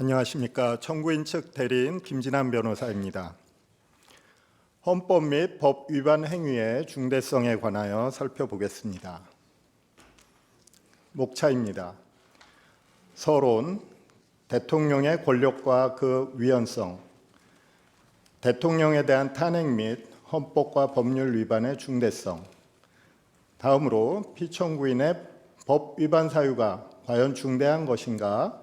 안녕하십니까. 청구인 측 대리인 김진환 변호사입니다. 헌법 및 법 위반 행위의 중대성에 관하여 살펴보겠습니다. 목차입니다. 서론, 대통령의 권력과 그 위헌성, 대통령에 대한 탄핵 및 헌법과 법률 위반의 중대성, 다음으로 피청구인의 법 위반 사유가 과연 중대한 것인가,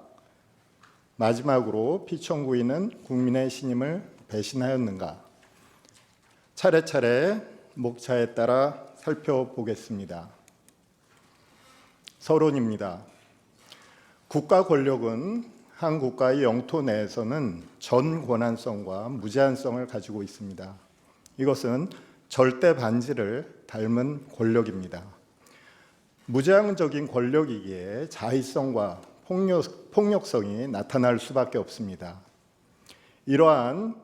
마지막으로 피청구인은 국민의 신임을 배신하였는가, 차례차례 목차에 따라 살펴보겠습니다. 서론입니다. 국가 권력은 한 국가의 영토 내에서는 전 권한성과 무제한성을 가지고 있습니다. 이것은 절대 반지를 닮은 권력입니다. 무제한적인 권력이기에 자의성과 폭력성이 나타날 수밖에 없습니다. 이러한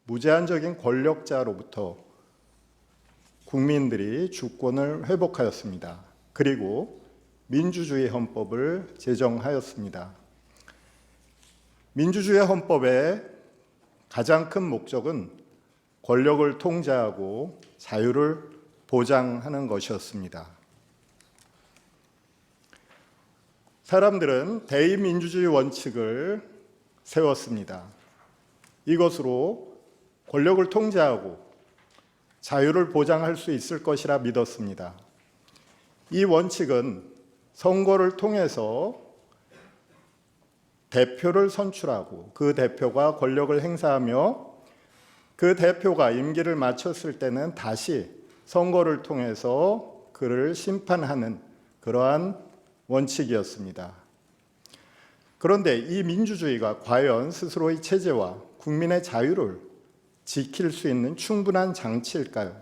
무제한적인 권력자로부터 국민들이 주권을 회복하였습니다. 그리고 민주주의 헌법을 제정하였습니다. 민주주의 헌법의 가장 큰 목적은 권력을 통제하고 자유를 보장하는 것이었습니다. 사람들은 대의민주주의 원칙을 세웠습니다. 이것으로 권력을 통제하고 자유를 보장할 수 있을 것이라 믿었습니다. 이 원칙은 선거를 통해서 대표를 선출하고 그 대표가 권력을 행사하며 그 대표가 임기를 마쳤을 때는 다시 선거를 통해서 그를 심판하는 그러한 원칙이었습니다. 그런데 이 민주주의가 과연 스스로의 체제와 국민의 자유를 지킬 수 있는 충분한 장치일까요?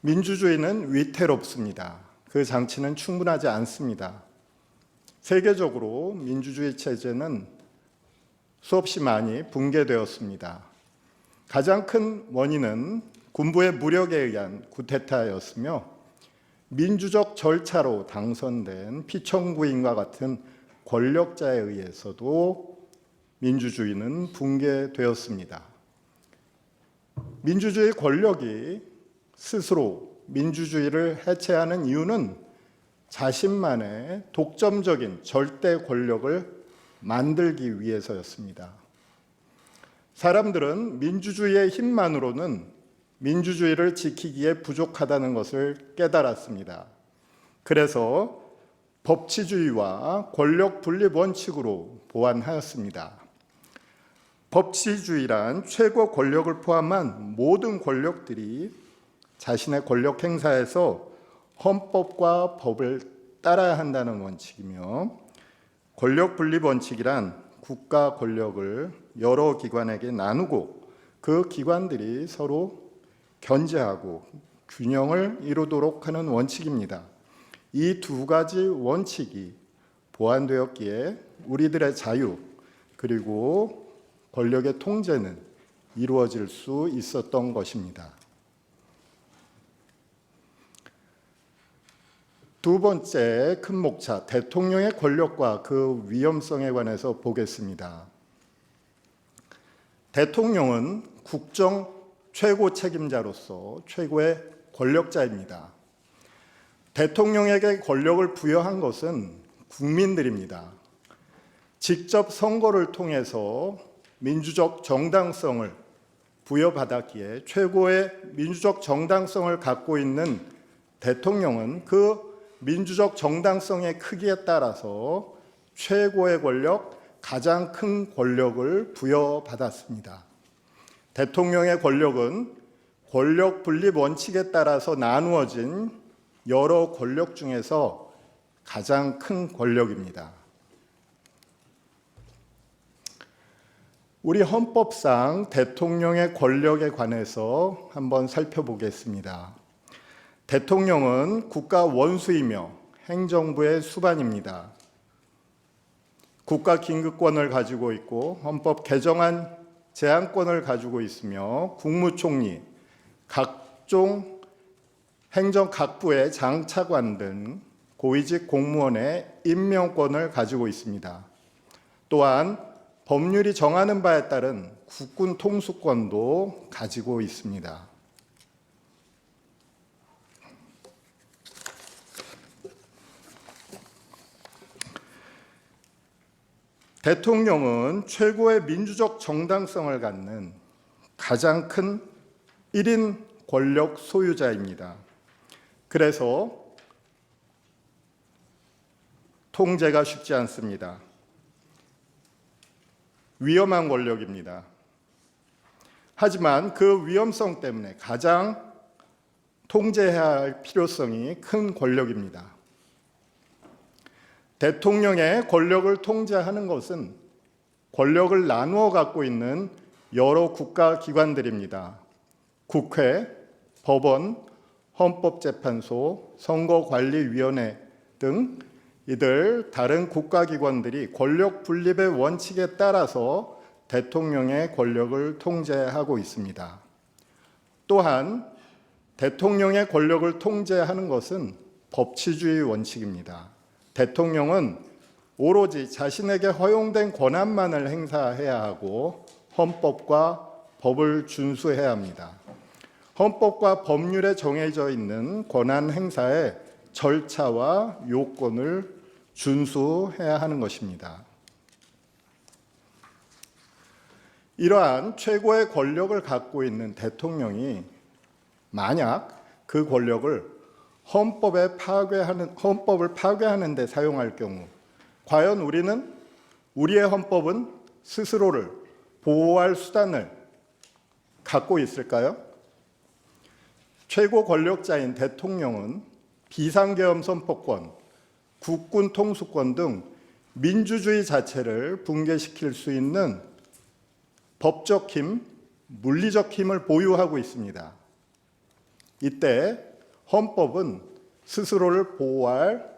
민주주의는 위태롭습니다. 그 장치는 충분하지 않습니다. 세계적으로 민주주의 체제는 수없이 많이 붕괴되었습니다. 가장 큰 원인은 군부의 무력에 의한 쿠데타였으며 민주적 절차로 당선된 피청구인과 같은 권력자에 의해서도 민주주의는 붕괴되었습니다. 민주주의 권력이 스스로 민주주의를 해체하는 이유는 자신만의 독점적인 절대 권력을 만들기 위해서였습니다. 사람들은 민주주의의 힘만으로는 민주주의를 지키기에 부족하다는 것을 깨달았습니다. 그래서 법치주의와 권력 분립 원칙으로 보완하였습니다. 법치주의란 최고 권력을 포함한 모든 권력들이 자신의 권력 행사에서 헌법과 법을 따라야 한다는 원칙이며, 권력 분립 원칙이란 국가 권력을 여러 기관에게 나누고 그 기관들이 서로 견제하고 균형을 이루도록 하는 원칙입니다. 이 두 가지 원칙이 보완되었기에 우리들의 자유 그리고 권력의 통제는 이루어질 수 있었던 것입니다. 두 번째 큰 목차, 대통령의 권력과 그 위험성에 관해서 보겠습니다. 대통령은 국정 최고 책임자로서 최고의 권력자입니다. 대통령에게 권력을 부여한 것은 국민들입니다. 직접 선거를 통해서 민주적 정당성을 부여받았기에 최고의 민주적 정당성을 갖고 있는 대통령은 그 민주적 정당성의 크기에 따라서 최고의 권력, 가장 큰 권력을 부여받았습니다. 대통령의 권력은 권력 분립 원칙에 따라서 나누어진 여러 권력 중에서 가장 큰 권력입니다. 우리 헌법상 대통령의 권력에 관해서 한번 살펴보겠습니다. 대통령은 국가 원수이며 행정부의 수반입니다. 국가 긴급권을 가지고 있고 헌법 개정안 제한권을 가지고 있으며 국무총리, 각종 행정각부의 장차관 등 고위직 공무원의 임명권을 가지고 있습니다. 또한 법률이 정하는 바에 따른 국군 통수권도 가지고 있습니다. 대통령은 최고의 민주적 정당성을 갖는 가장 큰 1인 권력 소유자입니다. 그래서 통제가 쉽지 않습니다. 위험한 권력입니다. 하지만 그 위험성 때문에 가장 통제해야 할 필요성이 큰 권력입니다. 대통령의 권력을 통제하는 것은 권력을 나누어 갖고 있는 여러 국가기관들입니다. 국회, 법원, 헌법재판소, 선거관리위원회 등 이들 다른 국가기관들이 권력 분립의 원칙에 따라서 대통령의 권력을 통제하고 있습니다. 또한 대통령의 권력을 통제하는 것은 법치주의 원칙입니다. 대통령은 오로지 자신에게 허용된 권한만을 행사해야 하고 헌법과 법을 준수해야 합니다. 헌법과 법률에 정해져 있는 권한 행사의 절차와 요건을 준수해야 하는 것입니다. 이러한 최고의 권력을 갖고 있는 대통령이 만약 그 권력을 헌법을 파괴하는 데 사용할 경우 과연 우리는 우리의 헌법은 스스로를 보호할 수단을 갖고 있을까요? 최고 권력자인 대통령은 비상계엄 선포권, 국군 통수권 등 민주주의 자체를 붕괴시킬 수 있는 법적 힘, 물리적 힘을 보유하고 있습니다. 이때 헌법은 스스로를 보호할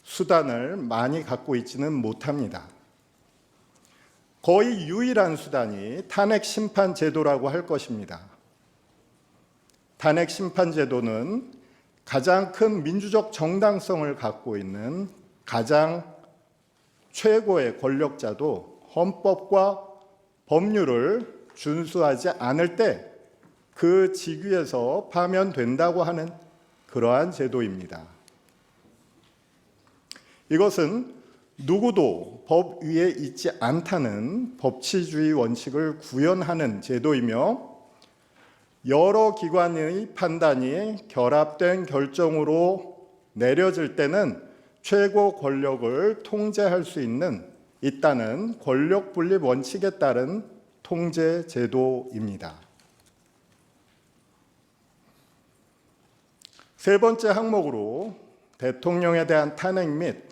수단을 많이 갖고 있지는 못합니다. 거의 유일한 수단이 탄핵 심판 제도라고 할 것입니다. 탄핵 심판 제도는 가장 큰 민주적 정당성을 갖고 있는 가장 최고의 권력자도 헌법과 법률을 준수하지 않을 때 그 직위에서 파면된다고 하는 그러한 제도입니다. 이것은 누구도 법 위에 있지 않다는 법치주의 원칙을 구현하는 제도이며 여러 기관의 판단이 결합된 결정으로 내려질 때는 최고 권력을 통제할 수 있다는 권력 분립 원칙에 따른 통제 제도입니다. 세 번째 항목으로 대통령에 대한 탄핵 및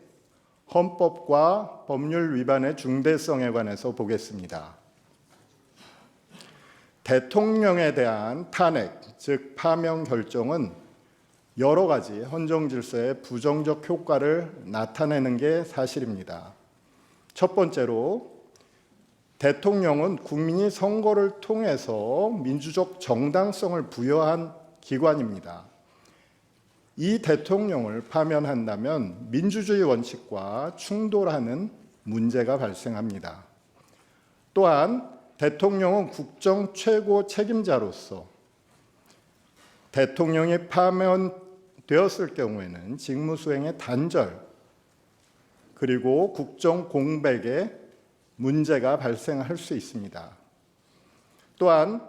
헌법과 법률 위반의 중대성에 관해서 보겠습니다. 대통령에 대한 탄핵, 즉 파면 결정은 여러 가지 헌정 질서의 부정적 효과를 나타내는 게 사실입니다. 첫 번째로 대통령은 국민이 선거를 통해서 민주적 정당성을 부여한 기관입니다. 이 대통령을 파면한다면 민주주의 원칙과 충돌하는 문제가 발생합니다. 또한 대통령은 국정 최고 책임자로서 대통령이 파면되었을 경우에는 직무수행의 단절 그리고 국정 공백에 문제가 발생할 수 있습니다. 또한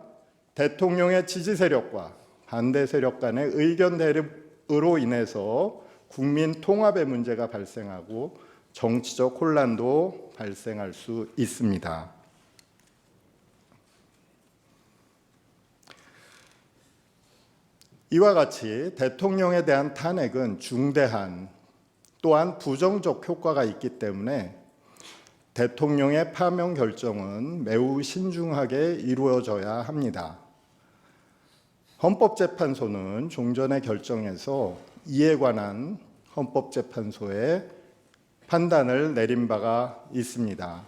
대통령의 지지 세력과 반대 세력 간의 의견 대립으로 인해서 국민 통합의 문제가 발생하고 정치적 혼란도 발생할 수 있습니다. 이와 같이 대통령에 대한 탄핵은 중대한 또한 부정적 효과가 있기 때문에 대통령의 파면 결정은 매우 신중하게 이루어져야 합니다. 헌법재판소는 종전의 결정에서 이에 관한 헌법재판소의 판단을 내린 바가 있습니다.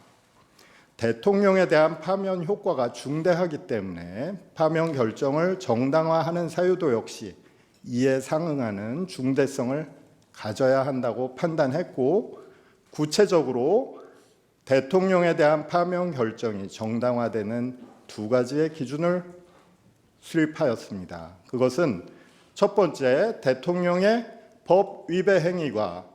대통령에 대한 파면 효과가 중대하기 때문에 파면 결정을 정당화하는 사유도 역시 이에 상응하는 중대성을 가져야 한다고 판단했고, 구체적으로 대통령에 대한 파면 결정이 정당화되는 두 가지의 기준을 수립하였습니다. 그것은 첫 번째, 대통령의 법 위배 행위가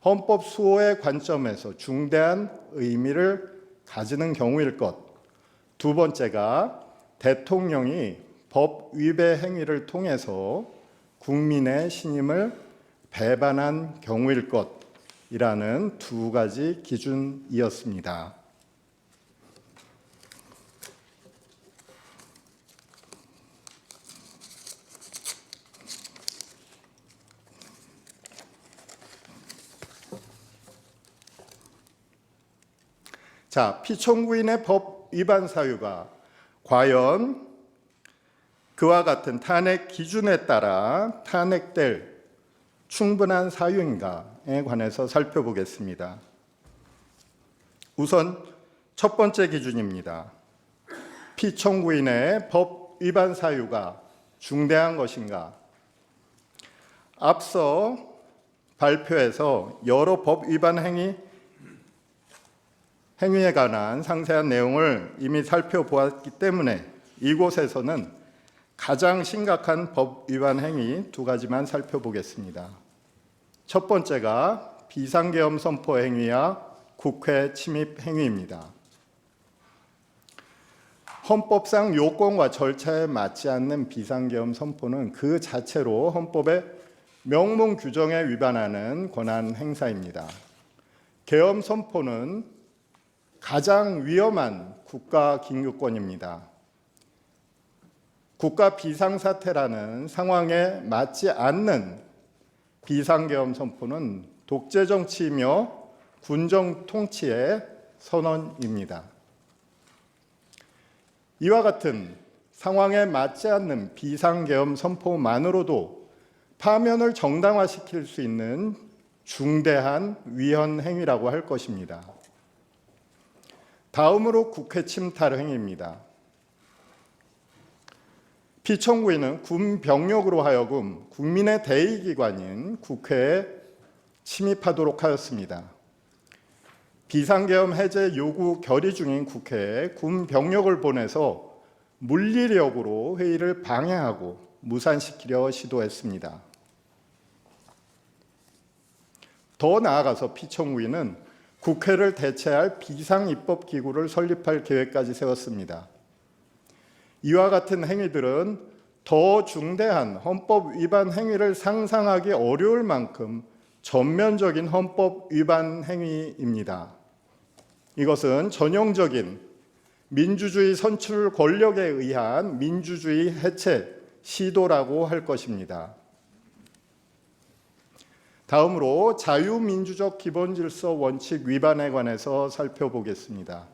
헌법 수호의 관점에서 중대한 의미를 가지는 경우일 것. 두 번째가 대통령이 법 위배 행위를 통해서 국민의 신임을 배반한 경우일 것이라는 두 가지 기준이었습니다. 자, 피청구인의 법 위반 사유가 과연 그와 같은 탄핵 기준에 따라 탄핵될 충분한 사유인가에 관해서 살펴보겠습니다. 우선 첫 번째 기준입니다. 피청구인의 법 위반 사유가 중대한 것인가? 앞서 발표에서 여러 법 위반 행위에 관한 상세한 내용을 이미 살펴보았기 때문에 이곳에서는 가장 심각한 법 위반 행위 두 가지만 살펴보겠습니다. 첫 번째가 비상계엄 선포 행위와 국회 침입 행위입니다. 헌법상 요건과 절차에 맞지 않는 비상계엄 선포는 그 자체로 헌법의 명문 규정에 위반하는 권한 행사입니다. 계엄 선포는 가장 위험한 국가 긴급권입니다. 국가 비상사태라는 상황에 맞지 않는 비상계엄 선포는 독재 정치이며 군정 통치의 선언입니다. 이와 같은 상황에 맞지 않는 비상계엄 선포만으로도 파면을 정당화시킬 수 있는 중대한 위헌 행위라고 할 것입니다. 다음으로 국회 침탈 행위입니다. 피청구인은 군 병력으로 하여금 국민의 대의기관인 국회에 침입하도록 하였습니다. 비상계엄 해제 요구 결의 중인 국회에 군 병력을 보내서 물리력으로 회의를 방해하고 무산시키려 시도했습니다. 더 나아가서 피청구인은 국회를 대체할 비상입법기구를 설립할 계획까지 세웠습니다. 이와 같은 행위들은 더 중대한 헌법 위반 행위를 상상하기 어려울 만큼 전면적인 헌법 위반 행위입니다. 이것은 전형적인 민주주의 선출 권력에 의한 민주주의 해체 시도라고 할 것입니다. 다음으로 자유민주적 기본질서 원칙 위반에 관해서 살펴보겠습니다.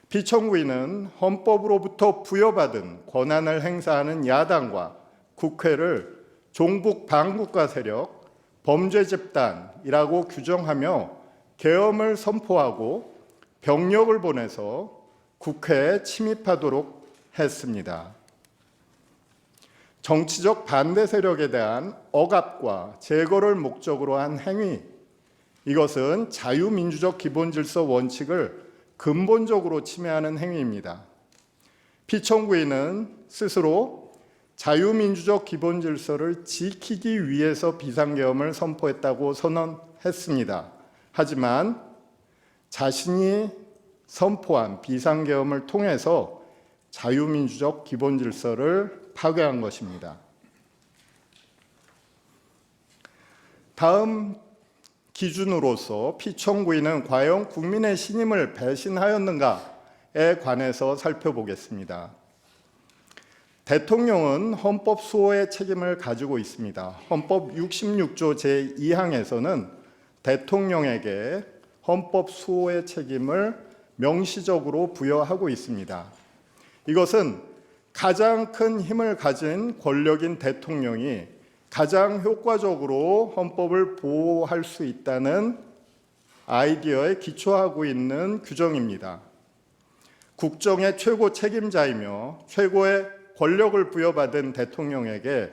피청구인은 헌법으로부터 부여받은 권한을 행사하는 야당과 국회를 종북 반국가 세력, 범죄 집단이라고 규정하며 계엄을 선포하고 병력을 보내서 국회에 침입하도록 했습니다. 정치적 반대 세력에 대한 억압과 제거를 목적으로 한 행위, 이것은 자유민주적 기본질서 원칙을 근본적으로 침해하는 행위입니다. 피청구인은 스스로 자유민주적 기본질서를 지키기 위해서 비상계엄을 선포했다고 선언했습니다. 하지만 자신이 선포한 비상계엄을 통해서 자유민주적 기본질서를 파괴한 것입니다. 다음 기준으로서 피청구인은 과연 국민의 신임을 배신하였는가에 관해서 살펴보겠습니다. 대통령은 헌법 수호의 책임을 가지고 있습니다. 헌법 66조 제2항에서는 대통령에게 헌법 수호의 책임을 명시적으로 부여하고 있습니다. 이것은 가장 큰 힘을 가진 권력인 대통령이 가장 효과적으로 헌법을 보호할 수 있다는 아이디어에 기초하고 있는 규정입니다. 국정의 최고 책임자이며 최고의 권력을 부여받은 대통령에게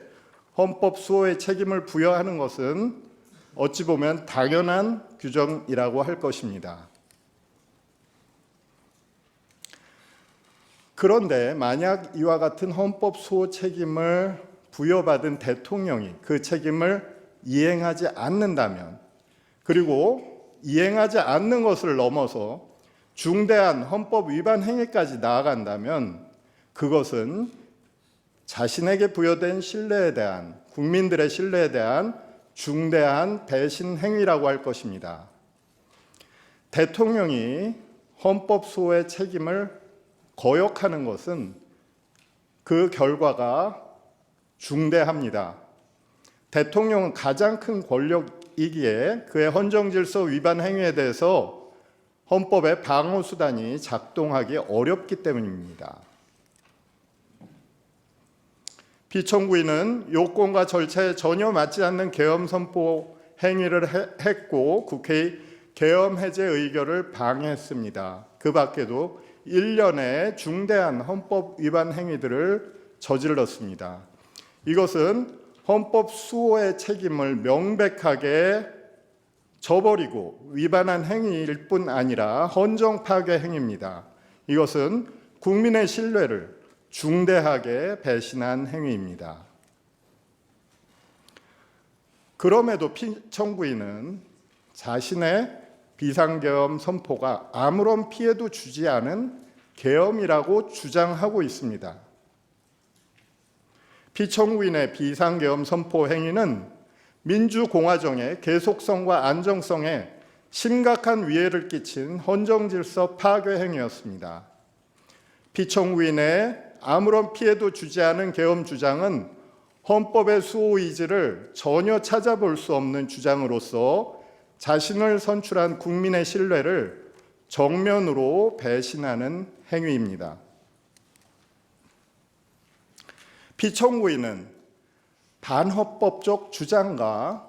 헌법 수호의 책임을 부여하는 것은 어찌 보면 당연한 규정이라고 할 것입니다. 그런데 만약 이와 같은 헌법 수호 책임을 부여받은 대통령이 그 책임을 이행하지 않는다면, 그리고 이행하지 않는 것을 넘어서 중대한 헌법 위반 행위까지 나아간다면 그것은 자신에게 부여된 신뢰에 대한, 국민들의 신뢰에 대한 중대한 배신 행위라고 할 것입니다. 대통령이 헌법 수호의 책임을 거역하는 것은 그 결과가 중대합니다. 대통령은 가장 큰 권력이기에 그의 헌정질서 위반 행위에 대해서 헌법의 방어수단이 작동하기 어렵기 때문입니다. 피청구인은 요건과 절차에 전혀 맞지 않는 계엄 선포 행위를 했고 국회의 계엄 해제 의결을 방해했습니다. 그 밖에도 일련의 중대한 헌법 위반 행위들을 저질렀습니다. 이것은 헌법 수호의 책임을 명백하게 저버리고 위반한 행위일 뿐 아니라 헌정 파괴 행위입니다. 이것은 국민의 신뢰를 중대하게 배신한 행위입니다. 그럼에도 피청구인은 자신의 비상계엄 선포가 아무런 피해도 주지 않은 계엄이라고 주장하고 있습니다. 피청구인의 비상계엄 선포 행위는 민주공화정의 계속성과 안정성에 심각한 위해를 끼친 헌정질서 파괴 행위였습니다. 피청구인의 아무런 피해도 주지 않은 계엄 주장은 헌법의 수호 의지를 전혀 찾아볼 수 없는 주장으로서 자신을 선출한 국민의 신뢰를 정면으로 배신하는 행위입니다. 피청구인은 반헌법적 주장과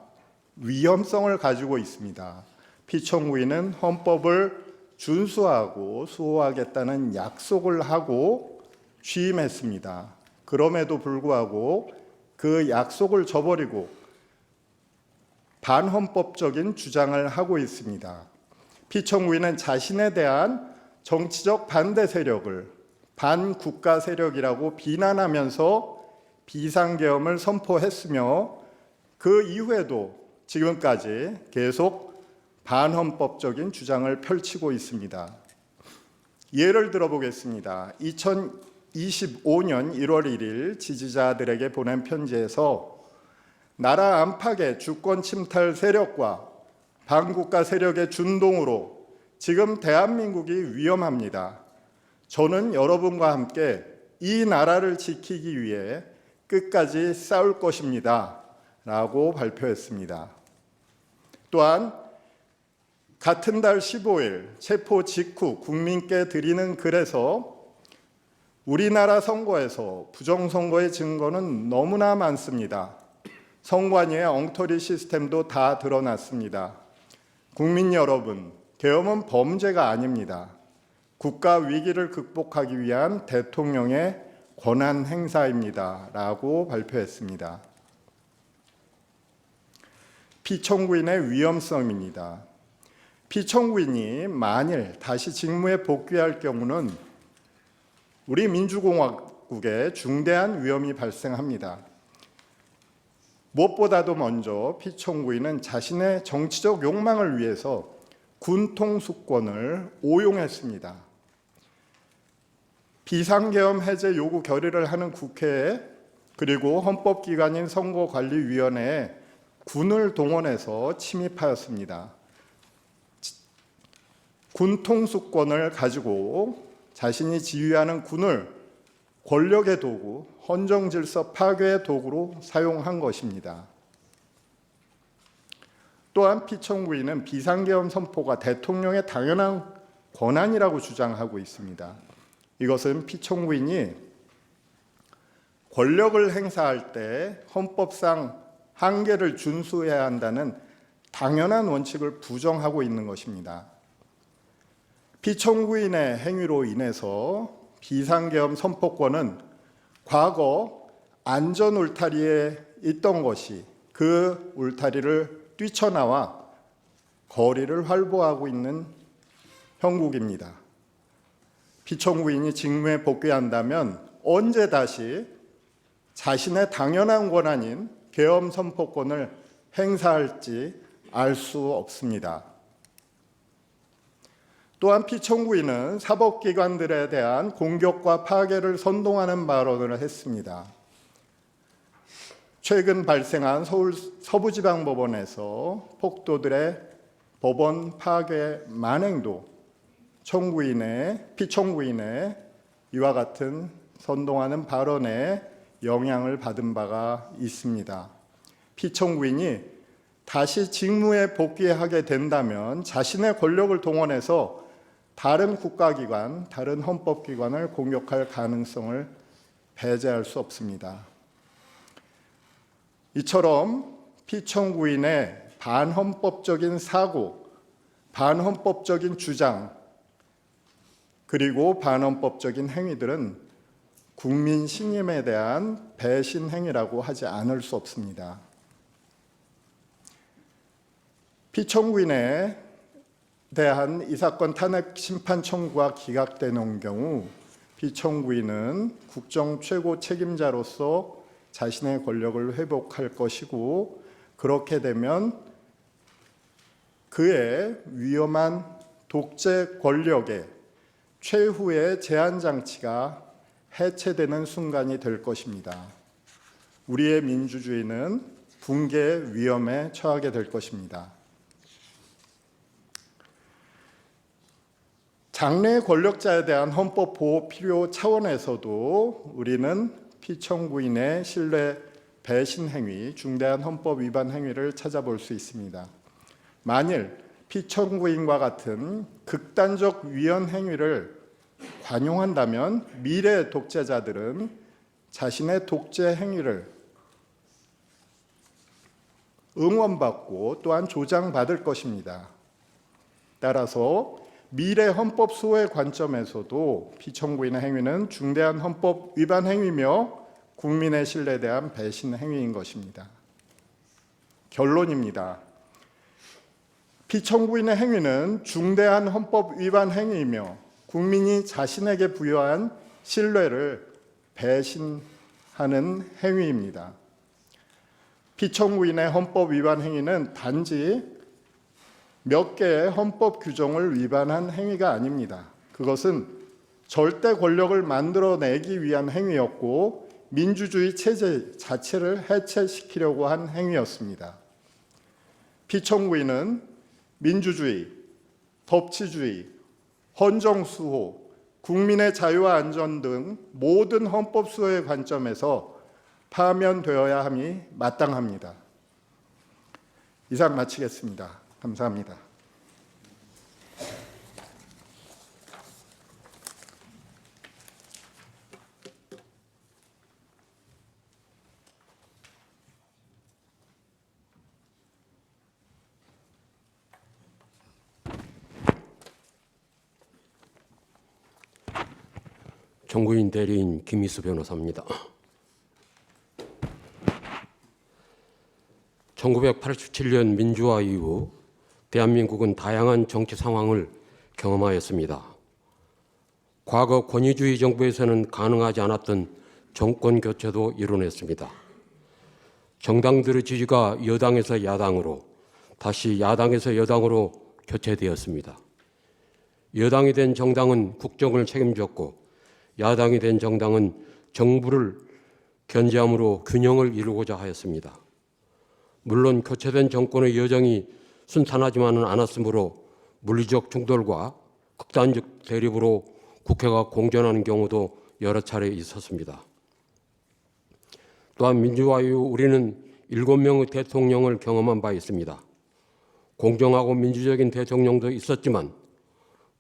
위험성을 가지고 있습니다. 피청구인은 헌법을 준수하고 수호하겠다는 약속을 하고 취임했습니다. 그럼에도 불구하고 그 약속을 저버리고 반헌법적인 주장을 하고 있습니다. 피청구인은 자신에 대한 정치적 반대 세력을 반국가 세력이라고 비난하면서 비상계엄을 선포했으며 그 이후에도 지금까지 계속 반헌법적인 주장을 펼치고 있습니다. 예를 들어보겠습니다. 2025년 1월 1일 지지자들에게 보낸 편지에서 나라 안팎의 주권 침탈 세력과 반국가 세력의 준동으로 지금 대한민국이 위험합니다. 저는 여러분과 함께 이 나라를 지키기 위해 끝까지 싸울 것입니다. 라고 발표했습니다. 또한 같은 달 15일 체포 직후 국민께 드리는 글에서 우리나라 선거에서 부정선거의 증거는 너무나 많습니다. 선관위의 엉터리 시스템도 다 드러났습니다. 국민 여러분, 계엄은 범죄가 아닙니다. 국가 위기를 극복하기 위한 대통령의 권한 행사입니다. 라고 발표했습니다. 피청구인의 위험성입니다. 피청구인이 만일 다시 직무에 복귀할 경우는 우리 민주공화국에 중대한 위험이 발생합니다. 무엇보다도 먼저 피청구인은 자신의 정치적 욕망을 위해서 군통수권을 오용했습니다. 비상계엄 해제 요구 결의를 하는 국회에 그리고 헌법기관인 선거관리위원회에 군을 동원해서 침입하였습니다. 군통수권을 가지고 자신이 지휘하는 군을 권력의 도구, 헌정질서 파괴의 도구로 사용한 것입니다. 또한 피청구인은 비상계엄 선포가 대통령의 당연한 권한이라고 주장하고 있습니다. 이것은 피청구인이 권력을 행사할 때 헌법상 한계를 준수해야 한다는 당연한 원칙을 부정하고 있는 것입니다. 피청구인의 행위로 인해서 비상계엄 선포권은 과거 안전 울타리에 있던 것이 그 울타리를 뛰쳐나와 거리를 활보하고 있는 형국입니다. 피청구인이 직무에 복귀한다면 언제 다시 자신의 당연한 권한인 계엄 선포권을 행사할지 알 수 없습니다. 또한 피청구인은 사법기관들에 대한 공격과 파괴를 선동하는 발언을 했습니다. 최근 발생한 서울 서부지방법원에서 폭도들의 법원 파괴 만행도 피청구인의 이와 같은 선동하는 발언에 영향을 받은 바가 있습니다. 피청구인이 다시 직무에 복귀하게 된다면 자신의 권력을 동원해서 다른 국가기관, 다른 헌법기관을 공격할 가능성을 배제할 수 없습니다. 이처럼 피청구인의 반헌법적인 사고, 반헌법적인 주장, 그리고 반헌법적인 행위들은 국민 신임에 대한 배신 행위라고 하지 않을 수 없습니다. 피청구인에 대한 이 사건 탄핵 심판 청구가 기각되는 경우 피청구인은 국정 최고 책임자로서 자신의 권력을 회복할 것이고, 그렇게 되면 그의 위험한 독재 권력의 최후의 제한 장치가 해체되는 순간이 될 것입니다. 우리의 민주주의는 붕괴 위험에 처하게 될 것입니다. 장래 권력자에 대한 헌법 보호 필요 차원에서도 우리는 피청구인의 신뢰 배신 행위, 중대한 헌법 위반 행위를 찾아볼 수 있습니다. 만일 피청구인과 같은 극단적 위헌 행위를 관용한다면 미래 독재자들은 자신의 독재 행위를 응원받고 또한 조장받을 것입니다. 따라서 미래 헌법 수호의 관점에서도 피청구인의 행위는 중대한 헌법 위반 행위며 국민의 신뢰에 대한 배신 행위인 것입니다. 결론입니다. 피청구인의 행위는 중대한 헌법 위반 행위이며 국민이 자신에게 부여한 신뢰를 배신하는 행위입니다. 피청구인의 헌법 위반 행위는 단지 몇 개의 헌법 규정을 위반한 행위가 아닙니다. 그것은 절대 권력을 만들어내기 위한 행위였고 민주주의 체제 자체를 해체시키려고 한 행위였습니다. 피청구인은 민주주의, 법치주의, 헌정수호, 국민의 자유와 안전 등 모든 헌법 수호의 관점에서 파면되어야 함이 마땅합니다. 이상 마치겠습니다. 감사합니다. 청구인 대리인 김희수 변호사입니다. 1987년 민주화 이후 대한민국은 다양한 정치 상황을 경험하였습니다. 과거 권위주의 정부에서는 가능하지 않았던 정권 교체도 이뤄냈습니다. 정당들의 지지가 여당에서 야당으로, 다시 야당에서 여당으로 교체되었습니다. 여당이 된 정당은 국정을 책임졌고 야당이 된 정당은 정부를 견제함으로 균형을 이루고자 하였습니다. 물론 교체된 정권의 여정이 순탄하지만은 않았으므로 물리적 충돌과 극단적 대립으로 국회가 공전하는 경우도 여러 차례 있었습니다. 또한 민주화 이후 우리는 7명의 대통령을 경험한 바 있습니다. 공정하고 민주적인 대통령도 있었지만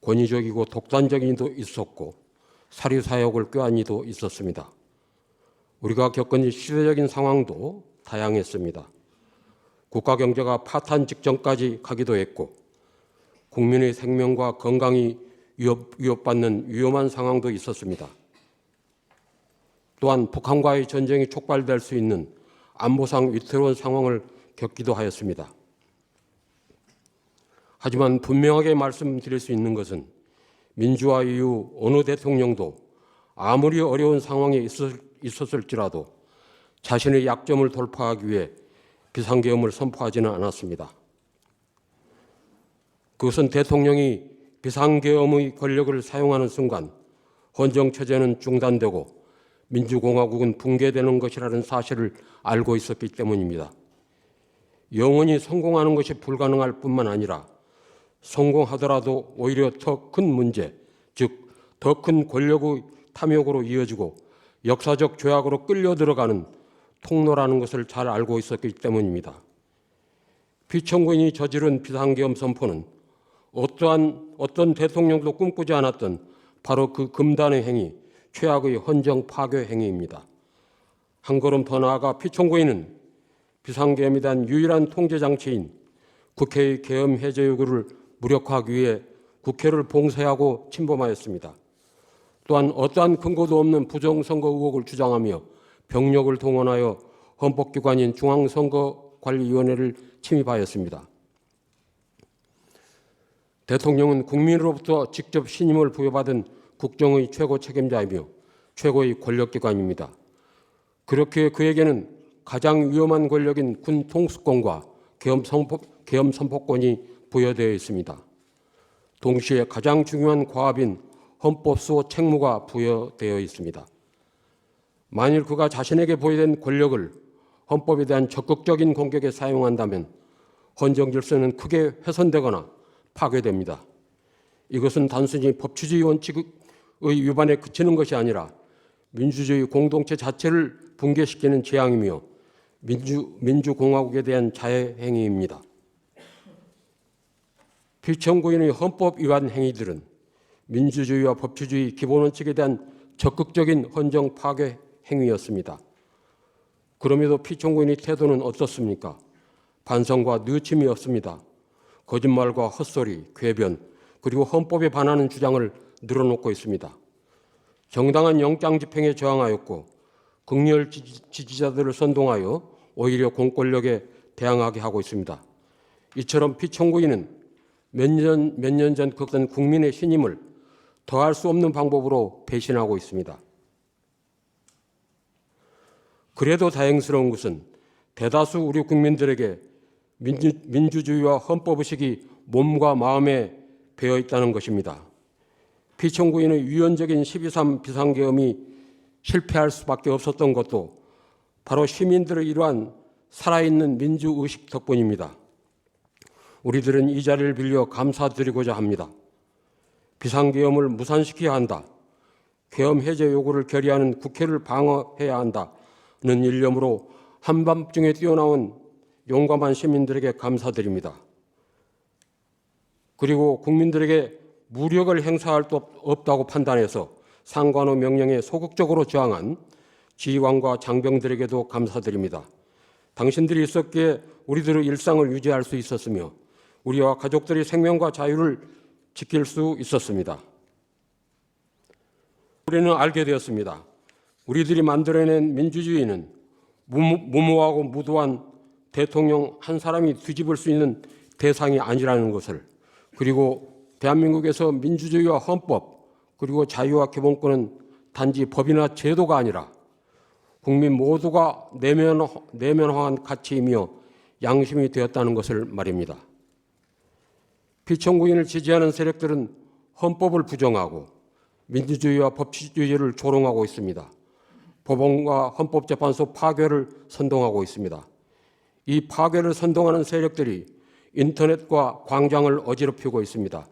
권위적이고 독단적인 이도 있었고 사리사욕을 꾀한 이도 있었습니다. 우리가 겪은 시대적인 상황도 다양했습니다. 국가 경제가 파탄 직전까지 가기도 했고 국민의 생명과 건강이 위협받는 위험한 상황도 있었습니다. 또한 북한과의 전쟁이 촉발될 수 있는 안보상 위태로운 상황을 겪기도 하였습니다. 하지만 분명하게 말씀드릴 수 있는 것은 민주화 이후 어느 대통령도 아무리 어려운 상황에 있었을지라도 자신의 약점을 돌파하기 위해 비상계엄을 선포하지는 않았습니다. 그것은 대통령이 비상계엄의 권력을 사용하는 순간 헌정체제는 중단되고 민주공화국은 붕괴되는 것이라는 사실을 알고 있었기 때문입니다. 영원히 성공하는 것이 불가능할 뿐만 아니라 성공하더라도 오히려 더 큰 문제, 즉 더 큰 권력의 탐욕으로 이어지고 역사적 죄악으로 끌려 들어가는 통로라는 것을 잘 알고 있었기 때문입니다. 피청구인이 저지른 비상계엄 선포는 어떤 대통령도 꿈꾸지 않았던 바로 그 금단의 행위, 최악의 헌정 파괴 행위입니다. 한 걸음 더 나아가 피청구인은 비상계엄에 대한 유일한 통제장치인 국회의 계엄 해제 요구를 무력화하기 위해 국회를 봉쇄하고 침범하였습니다. 또한 어떠한 근거도 없는 부정선거 의혹을 주장하며 병력을 동원하여 헌법기관인 중앙선거관리위원회를 침입하였습니다. 대통령은 국민으로부터 직접 신임을 부여받은 국정의 최고 책임자이며 최고의 권력기관입니다. 그렇게 그에게는 가장 위험한 권력인 군 통수권과 계엄 선포권이 부여되어 있습니다. 동시에 가장 중요한 과업인 헌법 수호 책무가 부여되어 있습니다. 만일 그가 자신에게 부여된 권력을 헌법에 대한 적극적인 공격에 사용한다면 헌정 질서는 크게 훼손되거나 파괴됩니다. 이것은 단순히 법치주의 원칙의 위반에 그치는 것이 아니라 민주주의 공동체 자체를 붕괴시키는 재앙이며 민주공화국에 대한 자해 행위입니다. 피청구인의 헌법 위반 행위들은 민주주의와 법치주의 기본 원칙에 대한 적극적인 헌정 파괴 행위였습니다. 그럼에도 피청구인의 태도는 어떻습니까? 반성과 느침이 없습니다. 거짓말과 헛소리, 궤변, 그리고 헌법에 반하는 주장을 늘어놓고 있습니다. 정당한 영장 집행에 저항하였고 극렬 지지자들을 선동하여 오히려 공권력에 대항하게 하고 있습니다. 이처럼 피청구인은 몇 년 전 그것은 국민의 신임을 더할 수 없는 방법으로 배신하고 있습니다. 그래도 다행스러운 것은 대다수 우리 국민들에게 민주주의와 헌법의식이 몸과 마음에 배어 있다는 것입니다. 피청구인의 유연적인 12.3 비상계엄이 실패할 수밖에 없었던 것도 바로 시민들의 이러한 살아있는 민주의식 덕분입니다. 우리들은 이 자리를 빌려 감사드리고자 합니다. 비상계엄을 무산시켜야 한다. 계엄 해제 요구를 결의하는 국회를 방어해야 한다는 일념으로 한밤중에 뛰어나온 용감한 시민들에게 감사드립니다. 그리고 국민들에게 무력을 행사할 수 없다고 판단해서 상관의 명령에 소극적으로 저항한 지휘관과 장병들에게도 감사드립니다. 당신들이 있었기에 우리들의 일상을 유지할 수 있었으며 우리와 가족들의 생명과 자유를 지킬 수 있었습니다. 우리는 알게 되었습니다. 우리들이 만들어낸 민주주의는 무모하고 무도한 대통령 한 사람이 뒤집을 수 있는 대상이 아니라는 것을, 그리고 대한민국에서 민주주의와 헌법 그리고 자유와 기본권은 단지 법이나 제도가 아니라 국민 모두가 내면화한 가치이며 양심이 되었다는 것을 말입니다. 피청구인을 지지하는 세력들은 헌법을 부정하고 민주주의와 법치주의를 조롱하고 있습니다. 법원과 헌법재판소 파괴를 선동하고 있습니다. 이 파괴를 선동하는 세력들이 인터넷과 광장을 어지럽히고 있습니다.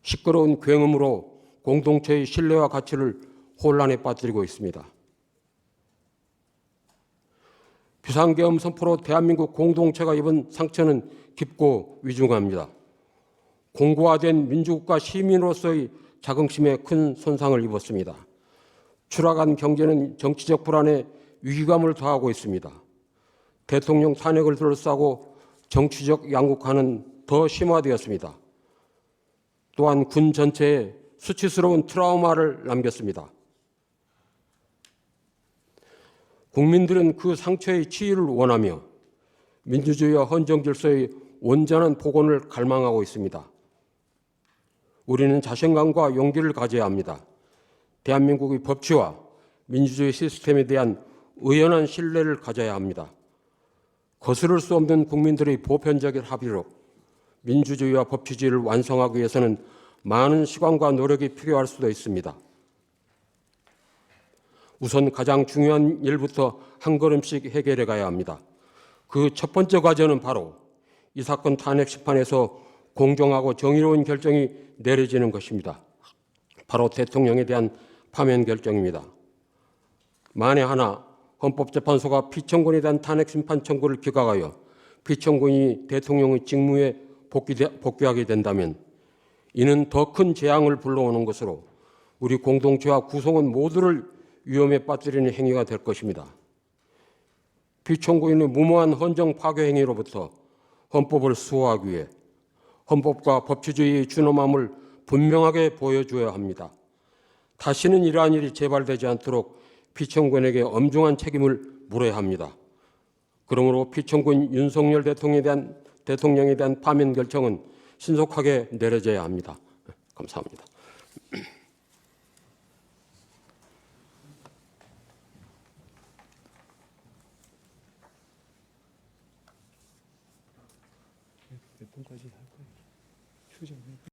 시끄러운 굉음으로 공동체의 신뢰와 가치를 혼란에 빠뜨리고 있습니다. 비상계엄 선포로 대한민국 공동체가 입은 상처는 깊고 위중합니다. 공고화된 민주국가 시민으로서의 자긍심에 큰 손상을 입었습니다. 추락한 경제는 정치적 불안에 위기감을 더하고 있습니다. 대통령 탄핵을 둘러싸고 정치적 양극화는 더 심화되었습니다. 또한 군 전체에 수치스러운 트라우마를 남겼습니다. 국민들은 그 상처의 치유를 원하며 민주주의와 헌정 질서의 온전한 복원을 갈망하고 있습니다. 우리는 자신감과 용기를 가져야 합니다. 대한민국의 법치와 민주주의 시스템에 대한 의연한 신뢰를 가져야 합니다. 거스를 수 없는 국민들의 보편적인 합의로 민주주의와 법치주의를 완성하기 위해서는 많은 시간과 노력이 필요할 수도 있습니다. 우선 가장 중요한 일부터 한 걸음씩 해결해 가야 합니다. 그 첫 번째 과제는 바로 이 사건 탄핵 심판에서 공정하고 정의로운 결정이 내려지는 것입니다. 바로 대통령에 대한 파면 결정입니다. 만에 하나 헌법재판소가 피청구인에 대한 탄핵 심판 청구를 기각하여 피청구인이 대통령의 직무에 복귀하게 된다면 이는 더 큰 재앙을 불러오는 것으로 우리 공동체와 구성원 모두를 위험에 빠뜨리는 행위가 될 것입니다. 피청구인의 무모한 헌정 파괴 행위로부터 헌법을 수호하기 위해 헌법과 법치주의의 준엄함을 분명하게 보여줘야 합니다. 다시는 이러한 일이 재발되지 않도록 피청구인에게 엄중한 책임을 물어야 합니다. 그러므로 피청구인 윤석열 대통령에 대한 파면 결정은 신속하게 내려져야 합니다. 감사합니다. 몇 분까지 할 거예요? 휴정.